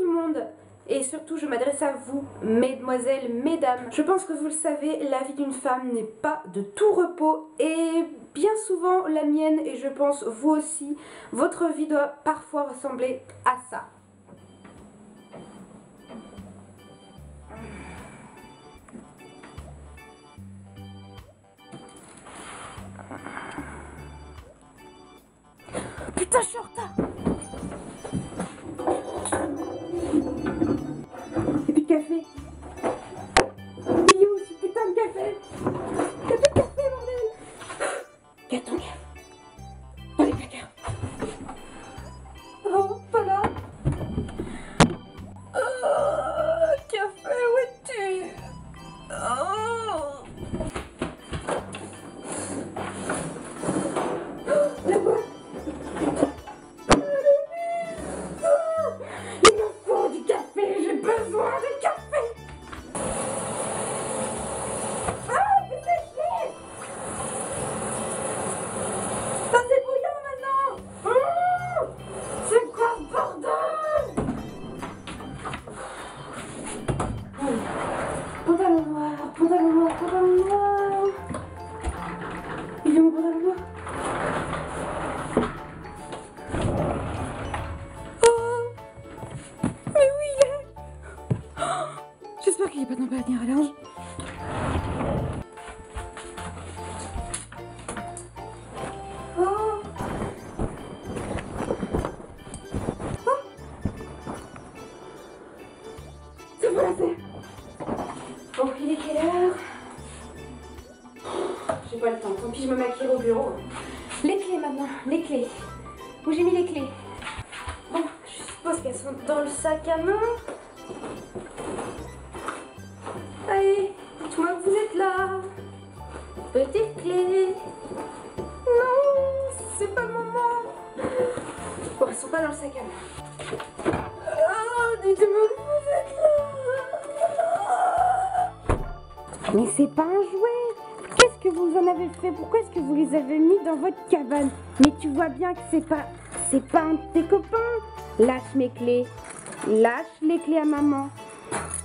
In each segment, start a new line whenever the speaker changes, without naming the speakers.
tout le monde. Et surtout, je m'adresse à vous, mesdemoiselles, mesdames. Je pense que vous le savez, la vie d'une femme n'est pas de tout repos. Et bien souvent, la mienne, et je pense vous aussi, votre vie doit parfois ressembler à ça. Putain, je suis en retard. Et du café. Il est où ce putain de café? T'as plus de café, bordel. Qu'a ton café dans les placards. Oh, pas là. Oh, café, où es-tu? Oh. La boîte. Il me faut du café, j'ai besoin de café. Ah, c'est séché. Ça c'est bouillant maintenant. C'est quoi ce bordel? Pantalon noir, pantalon noir, pantalon noir. Il est mon pantalon noir? J'espère qu'il n'y a pas de panier à linge. Oh. Oh. C'est bon, c'est. Bon, il est quelle heure? J'ai pas le temps, tant pis, je me maquille au bureau. Les clés maintenant, les clés. Où j'ai mis les clés? Bon, je suppose qu'elles sont dans le sac à main. Allez, dites-moi que vous êtes là. Petite clé. Non, c'est pas le moment. Bon, elles sont pas dans le sac à main. Oh, dites-moi que vous êtes là. Mais c'est pas un jouet. Qu'est-ce que vous en avez fait? Pourquoi est-ce que vous les avez mis dans votre cabane? Mais tu vois bien que c'est pas un de tes copains. Lâche mes clés. Lâche les clés à maman.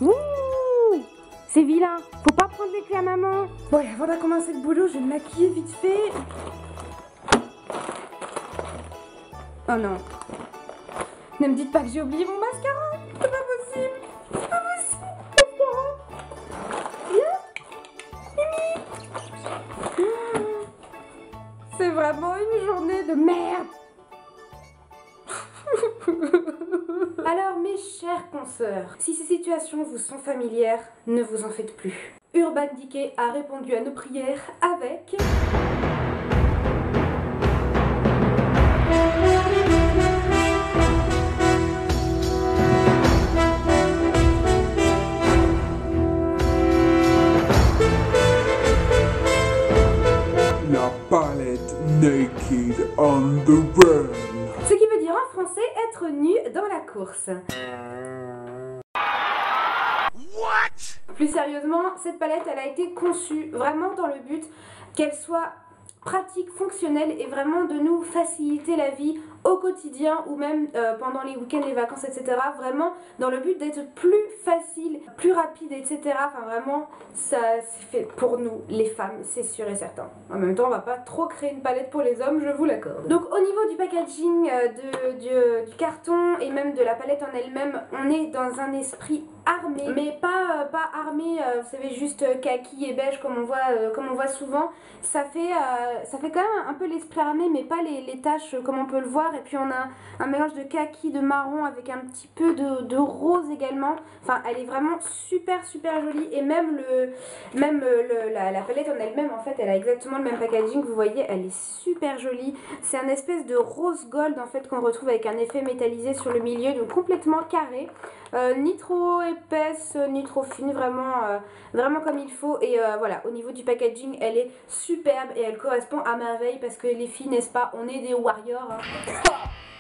Ouh! C'est vilain, faut pas prendre les clés à maman. Bon, avant de commencer le boulot, je vais me maquiller vite fait. Oh non. Ne me dites pas que j'ai oublié mon mascara. C'est pas possible. C'est pas possible. Mascara. Viens. Mimi. C'est vraiment une journée de merde. Alors mes chères consoeurs, si ces situations vous sont familières, ne vous en faites plus. Urban Decay a répondu à nos prières avec...
La palette Naked on the Run.
Ce qui veut dire en français être nu dans la course. What? Plus sérieusement, cette palette elle a été conçue vraiment dans le but qu'elle soit pratique, fonctionnelle et vraiment de nous faciliter la vie au quotidien ou même pendant les week-ends, les vacances, etc. Vraiment dans le but d'être plus facile, plus rapide, etc. Enfin vraiment, ça c'est fait pour nous, les femmes, c'est sûr et certain. En même temps, on va pas trop créer une palette pour les hommes, je vous l'accorde. Donc au niveau du packaging, du carton et même de la palette en elle-même, on est dans un esprit armé, mais pas armé, vous savez, juste kaki et beige comme on voit souvent. Ça fait quand même un peu l'esprit armé, mais pas les taches comme on peut le voir. Et puis on a un mélange de kaki, de marron avec un petit peu de rose également. Enfin, elle est vraiment super jolie. Et même la palette en elle-même, en fait, elle a exactement le même packaging. Vous voyez, elle est super jolie. C'est un espèce de rose gold en fait qu'on retrouve avec un effet métallisé sur le milieu, donc complètement carré. Ni trop épaisse, ni trop fine, vraiment comme il faut. Et voilà, au niveau du packaging, elle est superbe et elle correspond à merveille parce que les filles, n'est-ce pas, on est des warriors. Hein.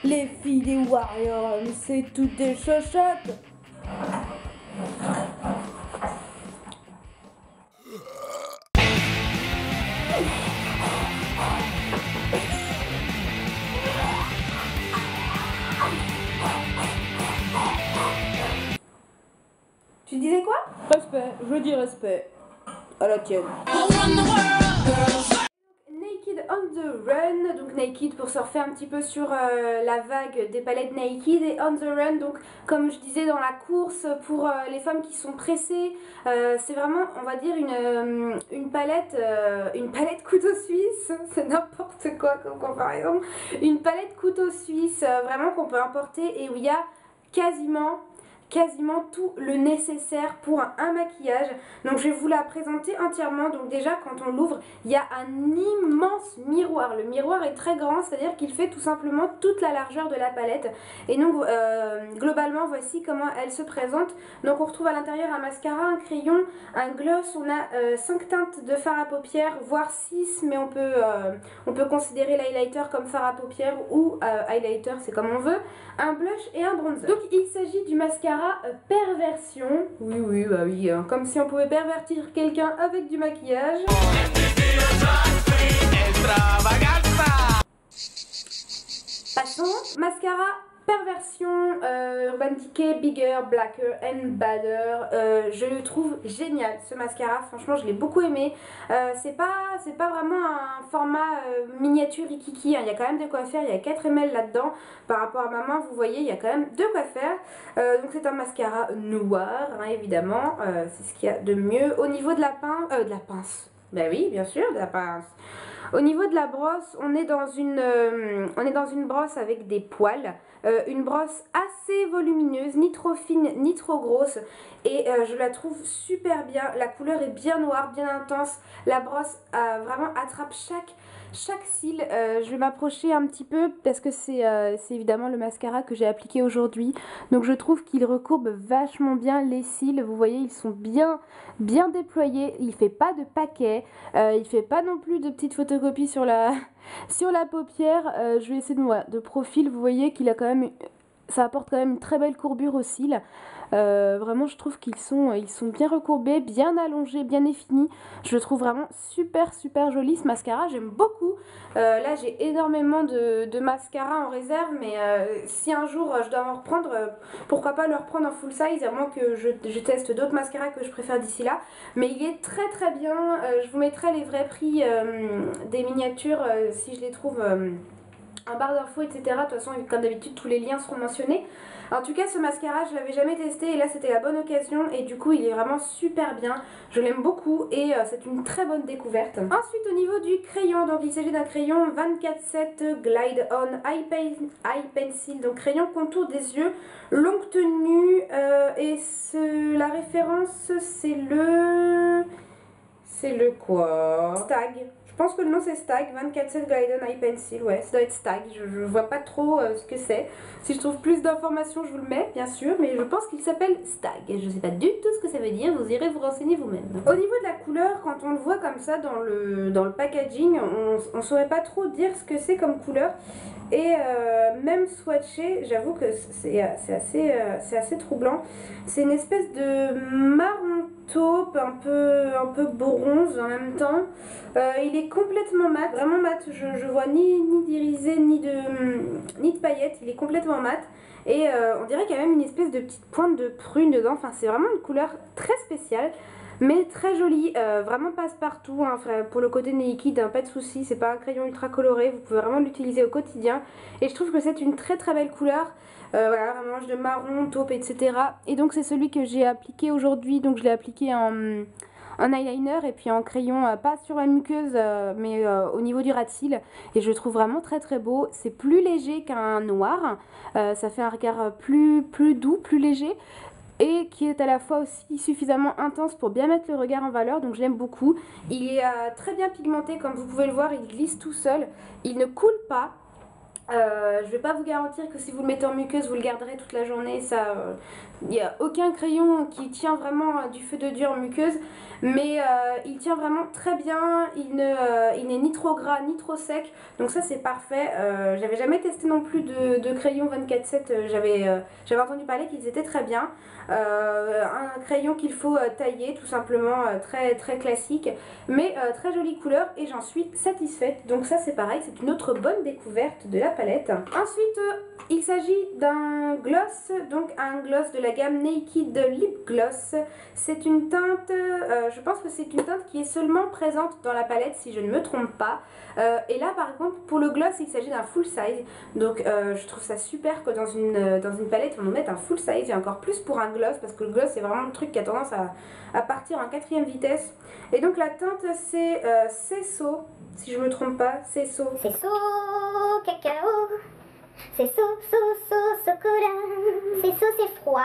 Les filles des warriors, c'est toutes des chochottes. Tu disais quoi?
Respect, je dis respect. À la tienne.
Naked on the Run, donc Naked pour surfer un petit peu sur la vague des palettes Naked, et On the Run, donc comme je disais, dans la course pour les femmes qui sont pressées. C'est vraiment, on va dire, une palette couteau suisse, c'est n'importe quoi comme comparaison, une palette couteau suisse vraiment qu'on peut importer et où il y a quasiment tout le nécessaire pour un maquillage. Donc je vais vous la présenter entièrement. Donc déjà, quand on l'ouvre, il y a un immense miroir. Le miroir est très grand, c'est-à-dire qu'il fait tout simplement toute la largeur de la palette. Et donc globalement, voici comment elle se présente. Donc on retrouve à l'intérieur un mascara, un crayon, un gloss. On a 5 teintes de fard à paupières, voire 6, mais on peut considérer l'highlighter comme fard à paupières ou highlighter, c'est comme on veut. Un blush et un bronzer. Donc il s'agit du mascara Perversion. Oui, bah oui, hein. Comme si on pouvait pervertir quelqu'un avec du maquillage. Passons. Mascara Perversion, Urban Decay, Bigger, Blacker and Badder. Je le trouve génial ce mascara, franchement je l'ai beaucoup aimé. C'est pas vraiment un format miniature Rikiki, hein. Il y a quand même de quoi faire, il y a 4 ml là-dedans. Par rapport à ma main, vous voyez, il y a quand même de quoi faire. Donc c'est un mascara noir, hein, évidemment, c'est ce qu'il y a de mieux. Au niveau de la pince, bah oui, bien sûr, de la pince. Au niveau de la brosse, on est dans une brosse avec des poils, une brosse assez volumineuse, ni trop fine ni trop grosse, et je la trouve super bien. La couleur est bien noire, bien intense. La brosse vraiment attrape chaque cil. Je vais m'approcher un petit peu parce que c'est évidemment le mascara que j'ai appliqué aujourd'hui. Donc je trouve qu'il recourbe vachement bien les cils. Vous voyez, ils sont bien déployés. Il fait pas de paquet. Il fait pas non plus de petites photocopies sur la paupière. Je vais essayer de profil. Vous voyez qu'il a quand même... Ça apporte quand même une très belle courbure aux cils. Vraiment je trouve qu'ils sont bien recourbés, bien allongés, bien définis. Je le trouve vraiment super joli ce mascara, j'aime beaucoup. Là j'ai énormément de mascara en réserve, mais si un jour je dois en reprendre, pourquoi pas le reprendre en full size, à moins que je teste d'autres mascaras que je préfère d'ici là. Mais il est très bien. Je vous mettrai les vrais prix des miniatures si je les trouve en barre d'infos, etc. De toute façon, comme d'habitude, tous les liens seront mentionnés. En tout cas, ce mascara, je l'avais jamais testé et là, c'était la bonne occasion. Et du coup, il est vraiment super bien. Je l'aime beaucoup et c'est une très bonne découverte. Ensuite, au niveau du crayon, donc il s'agit d'un crayon 24-7 Glide On Eye Pencil. Donc, crayon contour des yeux, longue tenue. Et la référence, c'est le quoi? Stag. Je pense que le nom c'est Stag, 24-7 Glide On Eye Pencil, ouais, ça doit être Stag, je vois pas trop ce que c'est. Si je trouve plus d'informations, je vous le mets, bien sûr, mais je pense qu'il s'appelle Stag. Je sais pas du tout ce que ça veut dire, vous irez vous renseigner vous-même. Au niveau de la couleur, quand on le voit comme ça dans le packaging, on saurait pas trop dire ce que c'est comme couleur. Et même swatché, j'avoue que c'est assez troublant. C'est une espèce de marron taupe, un peu bronze en même temps. Il est complètement mat, vraiment mat. Je vois ni d'irisé ni de paillettes. Il est complètement mat. Et on dirait qu'il y a même une espèce de petite pointe de prune dedans. Enfin, c'est vraiment une couleur très spéciale, mais très jolie. Vraiment passe-partout, hein, pour le côté Naked, hein, pas de soucis. C'est pas un crayon ultra coloré. Vous pouvez vraiment l'utiliser au quotidien. Et je trouve que c'est une très belle couleur. Voilà, un mélange de marron, taupe, etc. Et donc c'est celui que j'ai appliqué aujourd'hui. Donc je l'ai appliqué en eyeliner et puis en crayon, pas sur la muqueuse, mais au niveau du ras de cils. Et je le trouve vraiment très beau. C'est plus léger qu'un noir. Ça fait un regard plus doux, plus léger. Et qui est à la fois aussi suffisamment intense pour bien mettre le regard en valeur, donc je l'aime beaucoup. Il est très bien pigmenté, comme vous pouvez le voir, il glisse tout seul, il ne coule pas. Je vais pas vous garantir que si vous le mettez en muqueuse, vous le garderez toute la journée. Il n'y a aucun crayon qui tient vraiment du feu de Dieu en muqueuse, mais il tient vraiment très bien. Il n'est ni trop gras ni trop sec, donc ça c'est parfait. J'avais jamais testé non plus de crayon 24-7. J'avais entendu parler qu'ils étaient très bien. Un crayon qu'il faut tailler tout simplement, très classique, mais très jolie couleur et j'en suis satisfaite. Donc ça c'est pareil, c'est une autre bonne découverte de la palette. Ensuite, il s'agit d'un gloss, donc un gloss de la gamme Naked Lip Gloss. C'est une teinte, je pense que c'est une teinte qui est seulement présente dans la palette si je ne me trompe pas. Et là par contre pour le gloss il s'agit d'un full size, donc je trouve ça super que dans une palette on nous mette un full size et encore plus pour un gloss parce que le gloss c'est vraiment le truc qui a tendance à partir en 4e vitesse. Et donc la teinte c'est Cesso, si je me trompe pas, Cesso.
Cesso cacao, Cesso chocolat, Cesso c'est froid.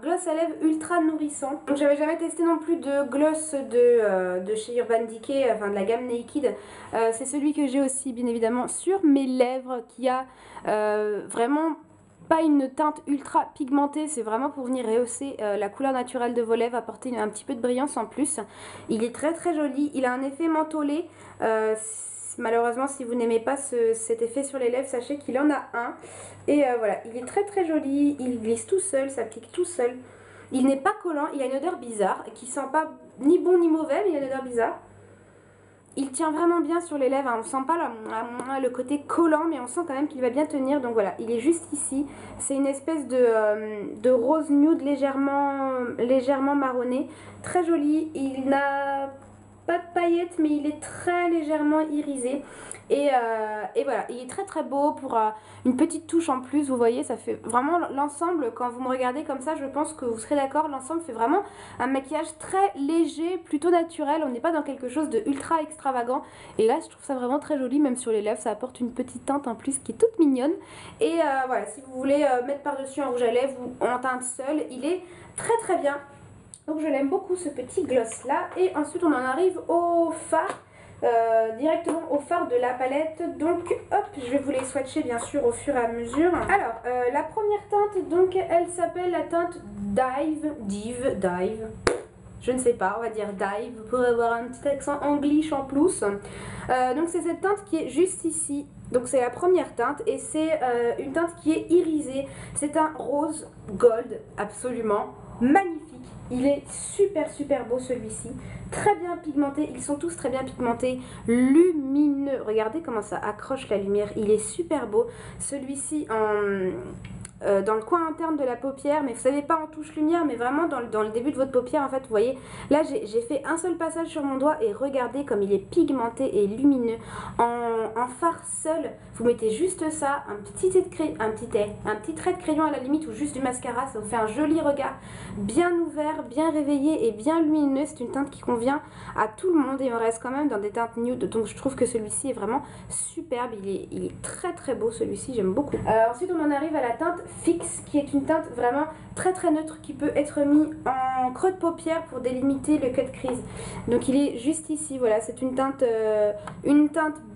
Gloss à lèvres ultra nourrissant. Donc j'avais jamais testé non plus de gloss de chez Urban Decay, enfin de la gamme Naked. C'est celui que j'ai aussi bien évidemment sur mes lèvres qui a vraiment pas une teinte ultra pigmentée, c'est vraiment pour venir rehausser la couleur naturelle de vos lèvres, apporter un petit peu de brillance en plus. Il est très très joli, il a un effet mentholé. Malheureusement si vous n'aimez pas cet effet sur les lèvres, sachez qu'il en a un. Et voilà, il est très très joli, il glisse tout seul, s'applique tout seul. Il n'est pas collant, il a une odeur bizarre, qui sent pas ni bon ni mauvais, mais il a une odeur bizarre. Il tient vraiment bien sur les lèvres, hein. On sent pas le côté collant, mais on sent quand même qu'il va bien tenir. Donc voilà, il est juste ici. C'est une espèce de rose nude légèrement marronné. Très joli, il n'a pas de paillettes, mais il est très légèrement irisé. Et voilà, il est très très beau pour une petite touche en plus, vous voyez, ça fait vraiment l'ensemble, quand vous me regardez comme ça, je pense que vous serez d'accord, l'ensemble fait vraiment un maquillage très léger, plutôt naturel, on n'est pas dans quelque chose de ultra extravagant, et là je trouve ça vraiment très joli, même sur les lèvres, ça apporte une petite teinte en plus qui est toute mignonne, et voilà, si vous voulez mettre par-dessus un rouge à lèvres ou en teinte seule, il est très très bien, donc je l'aime beaucoup ce petit gloss là, et ensuite on en arrive au fard. Directement au fard de la palette, donc hop, je vais vous les swatcher bien sûr au fur et à mesure. Alors la première teinte, donc elle s'appelle la teinte Dive, je ne sais pas, on va dire Dive pour avoir un petit accent anglish en plus. Donc c'est cette teinte qui est juste ici, donc c'est la première teinte et c'est une teinte qui est irisée, c'est un rose gold absolument magnifique. Il est super beau celui-ci, très bien pigmenté, ils sont tous très bien pigmentés, lumineux, regardez comment ça accroche la lumière, il est super beau, celui-ci dans le coin interne de la paupière, mais vous savez pas en touche lumière, mais vraiment dans le début de votre paupière en fait, vous voyez, là j'ai fait un seul passage sur mon doigt et regardez comme il est pigmenté et lumineux, en fard seul, vous mettez juste ça, un petit trait de crayon à la limite ou juste du mascara, ça vous fait un joli regard, bien ouvert, bien réveillé et bien lumineux, c'est une teinte qui convient à tout le monde et on reste quand même dans des teintes nude, donc je trouve que celui-ci est vraiment superbe, il est très beau celui-ci, j'aime beaucoup. Ensuite on en arrive à la teinte Fix qui est une teinte vraiment très neutre qui peut être mis en creux de paupière pour délimiter le cut crease. Donc il est juste ici, voilà, c'est une teinte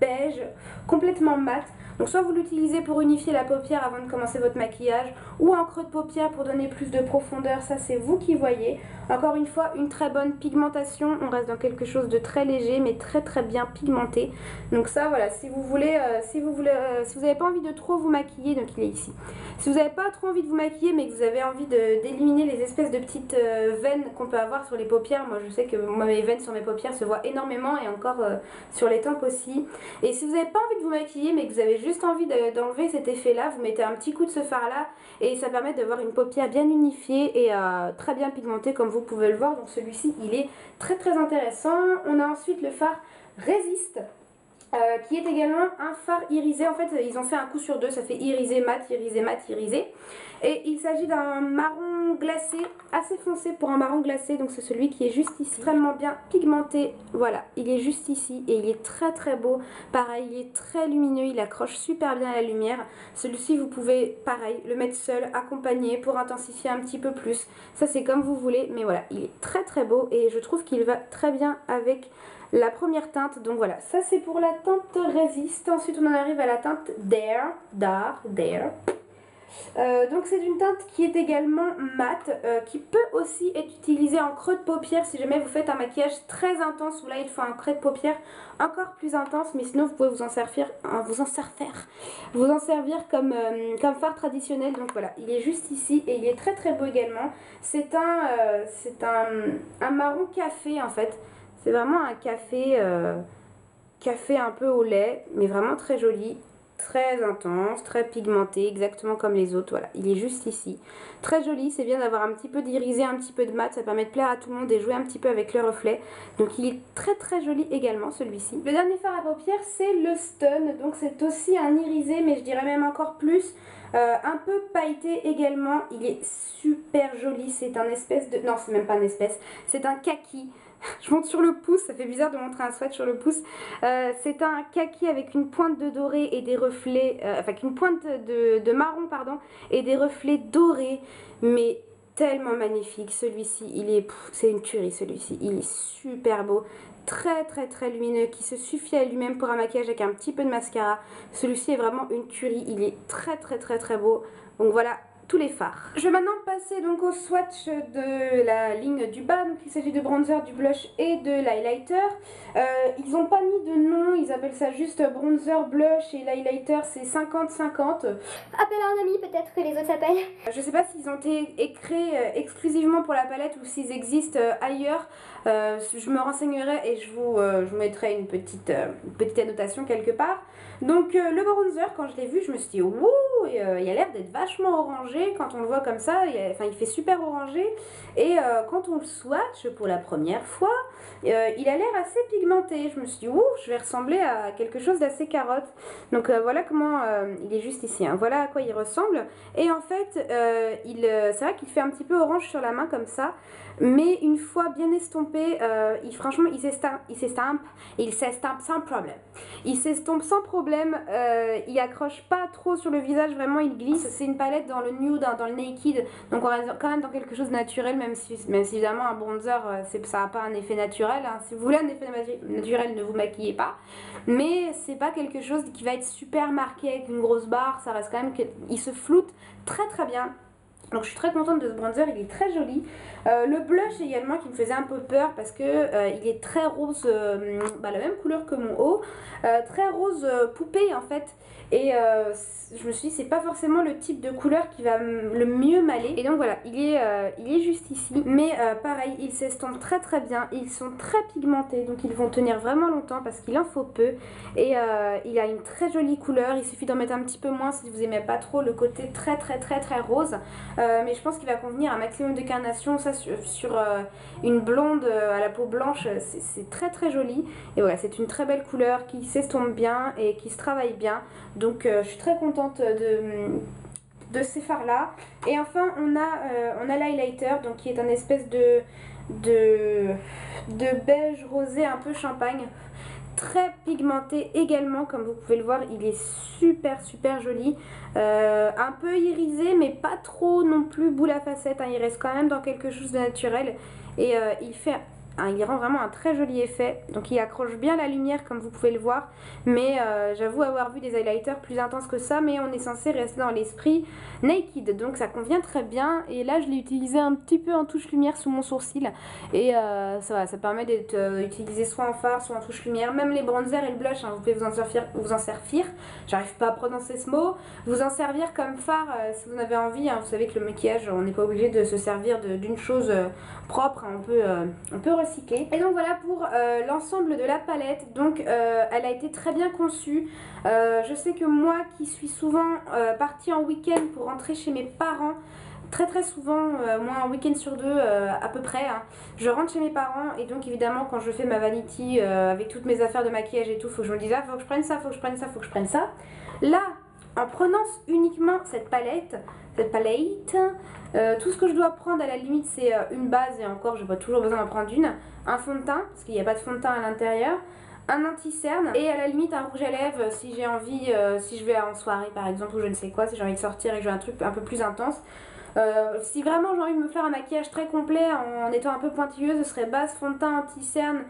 beige complètement mat. Donc soit vous l'utilisez pour unifier la paupière avant de commencer votre maquillage ou en creux de paupière pour donner plus de profondeur, ça c'est vous qui voyez. Encore une fois, une très bonne pigmentation, on reste dans quelque chose de très léger mais très bien pigmenté. Donc ça voilà, si vous n'avez pas envie de trop vous maquiller, donc il est ici. Si vous n'avez pas trop envie de vous maquiller mais que vous avez envie d'éliminer les espèces de petites veines qu'on peut avoir sur les paupières, moi je sais que moi, mes veines sur mes paupières se voient énormément et encore sur les tempes aussi. Et si vous n'avez pas envie de vous maquiller mais que vous avez juste envie d'enlever cet effet là, vous mettez un petit coup de ce fard là et ça permet d'avoir une paupière bien unifiée et très bien pigmentée comme vous pouvez le voir. Donc celui-ci il est très intéressant. On a ensuite le fard Resist qui est également un fard irisé. En fait ils ont fait un coup sur deux, ça fait irisé mat, irisé mat, irisé. Et il s'agit d'un marron glacé, assez foncé pour un marron glacé, donc c'est celui qui est juste ici, extrêmement bien pigmenté, voilà, il est juste ici et il est très beau, pareil, il est très lumineux, il accroche super bien à la lumière, celui-ci vous pouvez, pareil, le mettre seul, accompagné pour intensifier un petit peu plus, ça c'est comme vous voulez, mais voilà, il est très beau et je trouve qu'il va très bien avec la première teinte, donc voilà, ça c'est pour la teinte Resist. Ensuite on en arrive à la teinte Dare. Donc c'est une teinte qui est également mate, qui peut aussi être utilisée en creux de paupière si jamais vous faites un maquillage très intense où là il faut un creux de paupière encore plus intense, mais sinon vous pouvez vous en servir comme fard traditionnel. Donc voilà, il est juste ici et il est très beau également. C'est un marron café en fait, c'est vraiment un café un peu au lait, mais vraiment très joli. très intense, très pigmenté, exactement comme les autres. Voilà, il est juste ici. Très joli, c'est bien d'avoir un petit peu d'irisé, un petit peu de mat, ça permet de plaire à tout le monde et jouer un petit peu avec le reflet. Donc il est très très joli également celui-ci. Le dernier fard à paupières, c'est le Stun. Donc c'est aussi un irisé, mais je dirais même encore plus. Un peu pailleté également, il est super joli, c'est un espèce de... Non, c'est même pas un espèce, c'est un kaki. Je monte sur le pouce, ça fait bizarre de montrer un sweat sur le pouce. C'est un kaki avec une pointe de doré et des reflets, enfin une pointe de marron pardon, et des reflets dorés, mais tellement magnifique. Celui-ci, il est, c'est une tuerie celui-ci, il est super beau. Très très très lumineux, qui se suffit à lui-même pour un maquillage avec un petit peu de mascara. Celui-ci est vraiment une tuerie, il est très très très très beau. Donc voilà tous les fards. Je vais maintenant passer donc au swatch de la ligne du bas. Donc il s'agit de bronzer, du blush et de l'highlighter. Ils n'ont pas mis de nom, ils appellent ça juste bronzer, blush et l'highlighter c'est 50-50.
Appelle un ami, peut-être que les autres s'appellent.
Je sais pas s'ils ont été écrits exclusivement pour la palette ou s'ils existent ailleurs. Je me renseignerai et je vous mettrai une petite annotation quelque part. Donc le bronzer, quand je l'ai vu, je me suis dit wouh, il a l'air d'être vachement orangé quand on le voit comme ça. Il fait super orangé. Et quand on le swatch pour la première fois, il a l'air assez pigmenté. Je me suis dit ouh, je vais ressembler à quelque chose d'assez carotte. Donc voilà comment il est juste ici. Hein. Voilà à quoi il ressemble. Et en fait, c'est vrai qu'il fait un petit peu orange sur la main comme ça. Mais une fois bien estompé, franchement il s'estampe sans problème. Il s'estompe sans problème, il accroche pas trop sur le visage, vraiment il glisse. C'est une palette dans le nude, dans le naked, donc on reste quand même dans quelque chose de naturel, même si évidemment un bronzer ça n'a pas un effet naturel. Hein. Si vous voulez un effet naturel, ne vous maquillez pas. Mais c'est pas quelque chose qui va être super marqué avec une grosse barre, ça reste quand même qu'il se floute très très bien. Donc je suis très contente de ce bronzer, il est très joli. Le blush également qui me faisait un peu peur parce que il est très rose, la même couleur que mon haut, très rose poupée en fait. Et je me suis dit c'est pas forcément le type de couleur qui va le mieux m'aller. Et donc voilà, il est juste ici. Mais pareil, ils s'estompent très très bien, ils sont très pigmentés, donc ils vont tenir vraiment longtemps parce qu'il en faut peu. Et il a une très jolie couleur, il suffit d'en mettre un petit peu moins si vous aimez pas trop le côté très très très très rose. Mais je pense qu'il va convenir à un maximum de carnation, ça sur une blonde à la peau blanche, c'est très très joli. Et voilà, c'est une très belle couleur qui s'estompe bien et qui se travaille bien. Donc je suis très contente de ces fards là. Et enfin on a l'highlighter, donc qui est un espèce de beige rosé un peu champagne. Très pigmenté également, comme vous pouvez le voir, il est super super joli, un peu irisé mais pas trop non plus boule à facettes, hein. Il reste quand même dans quelque chose de naturel et il rend vraiment un très joli effet, donc il accroche bien la lumière comme vous pouvez le voir, mais j'avoue avoir vu des highlighters plus intenses que ça, mais on est censé rester dans l'esprit naked, donc ça convient très bien. Et là je l'ai utilisé un petit peu en touche lumière sous mon sourcil et ça permet d'être utilisé soit en fard soit en touche lumière. Même les bronzers et le blush, hein, vous pouvez vous en servir, j'arrive pas à prononcer ce mot, vous en servir comme fard si vous en avez envie, hein. Vous savez que le maquillage on n'est pas obligé de se servir d'une chose propre, hein. On peut recycler. Et donc voilà pour l'ensemble de la palette. Donc elle a été très bien conçue. Je sais que moi qui suis souvent partie en week-end pour rentrer chez mes parents, très souvent, moi un week-end sur deux à peu près, hein, je rentre chez mes parents et donc évidemment quand je fais ma vanity avec toutes mes affaires de maquillage et tout, faut que je me dise ah faut que je prenne ça, faut que je prenne ça, faut que je prenne ça. Là en prenant uniquement cette palette, tout ce que je dois prendre à la limite c'est une base, et encore j'ai pas toujours besoin d'en prendre une, un fond de teint parce qu'il n'y a pas de fond de teint à l'intérieur, un anti-cerne et à la limite un rouge à lèvres si j'ai envie, si je vais en soirée par exemple ou je ne sais quoi, si j'ai envie de sortir et que je veux un truc un peu plus intense. Si vraiment j'ai envie de me faire un maquillage très complet en étant un peu pointilleuse, ce serait base, fond de teint, anti-cerne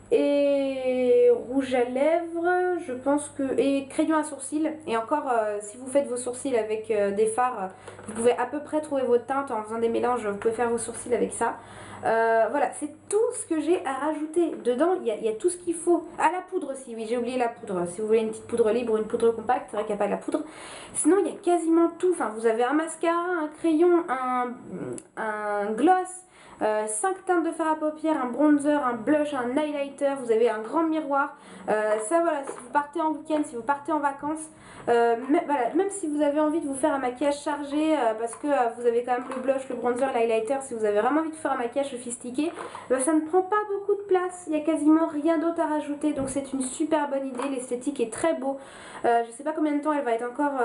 et rouge à lèvres, je pense que, et crayon à sourcils. Et encore si vous faites vos sourcils avec des fards, vous pouvez à peu près trouver votre teinte en faisant des mélanges, vous pouvez faire vos sourcils avec ça. Voilà, c'est tout ce que j'ai à rajouter dedans. Il y a tout ce qu'il faut. À la poudre aussi, oui, j'ai oublié la poudre. Si vous voulez une petite poudre libre ou une poudre compacte, c'est vrai qu'il n'y a pas de la poudre. Sinon, il y a quasiment tout. Enfin, vous avez un mascara, un crayon, un gloss, 5 teintes de fard à paupières, un bronzer, un blush, un highlighter, vous avez un grand miroir. Ça voilà, si vous partez en week-end, si vous partez en vacances, voilà, même si vous avez envie de vous faire un maquillage chargé parce que vous avez quand même le blush, le bronzer, l'highlighter, si vous avez vraiment envie de faire un maquillage sophistiqué, ça ne prend pas beaucoup de place, il n'y a quasiment rien d'autre à rajouter, donc c'est une super bonne idée, l'esthétique est très beau. Je ne sais pas combien de temps elle va être encore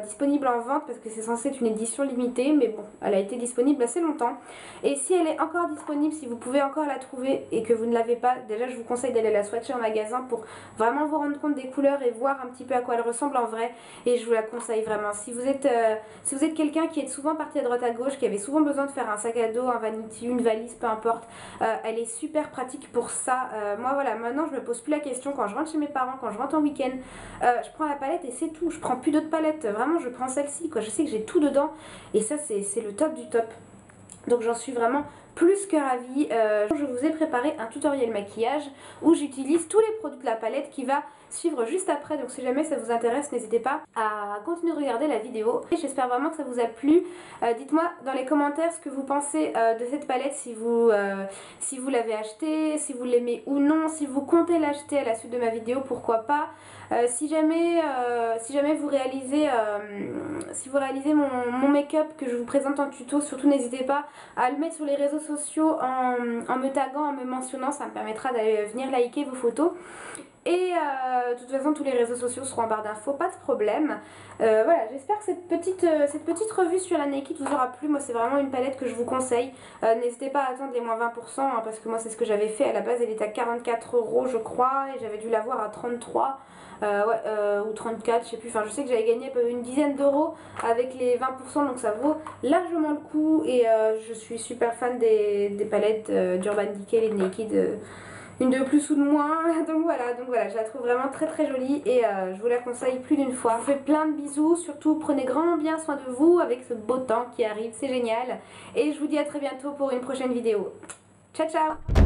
disponible en vente parce que c'est censé être une édition limitée, mais bon, elle a été disponible assez longtemps. Et si elle est encore disponible, si vous pouvez encore la trouver et que vous ne l'avez pas, déjà je vous conseille d'aller la swatcher en magasin pour vraiment vous rendre compte des couleurs et voir un petit peu à quoi elle ressemble en vrai. Et je vous la conseille vraiment. Si vous êtes quelqu'un qui est souvent parti à droite à gauche, qui avait souvent besoin de faire un sac à dos, un vanity, une valise, peu importe, elle est super pratique pour ça. Moi voilà, maintenant je me pose plus la question quand je rentre chez mes parents, quand je rentre en week-end, je prends la palette et c'est tout. Je prends plus d'autres palettes, vraiment je prends celle-ci quoi. Je sais que j'ai tout dedans et ça c'est le top du top. Donc j'en suis vraiment plus que ravie. Je vous ai préparé un tutoriel maquillage où j'utilise tous les produits de la palette qui va suivre juste après. Donc si jamais ça vous intéresse, n'hésitez pas à continuer de regarder la vidéo. Et j'espère vraiment que ça vous a plu. Dites-moi dans les commentaires ce que vous pensez de cette palette, si vous l'avez achetée, si vous l'aimez ou non, si vous comptez l'acheter à la suite de ma vidéo, pourquoi pas. Si jamais vous réalisez mon make-up que je vous présente en tuto, surtout n'hésitez pas à le mettre sur les réseaux sociaux en me taguant, en me mentionnant, ça me permettra d'aller venir liker vos photos. Et de toute façon tous les réseaux sociaux seront en barre d'infos, pas de problème. Voilà, j'espère que cette petite revue sur la Naked vous aura plu. Moi c'est vraiment une palette que je vous conseille. N'hésitez pas à attendre les moins 20% hein, parce que moi c'est ce que j'avais fait. À la base elle était à 44 € je crois et j'avais dû l'avoir à 33 ou 34, je sais plus, enfin je sais que j'avais gagné une dizaine d'euros avec les 20%, donc ça vaut largement le coup. Et je suis super fan des palettes d'Urban Decay, les Naked, une de plus ou de moins. Donc voilà, je la trouve vraiment très très jolie et je vous la conseille plus d'une fois. Je vous fais plein de bisous, surtout prenez grand bien soin de vous avec ce beau temps qui arrive, c'est génial. Et je vous dis à très bientôt pour une prochaine vidéo. Ciao ciao.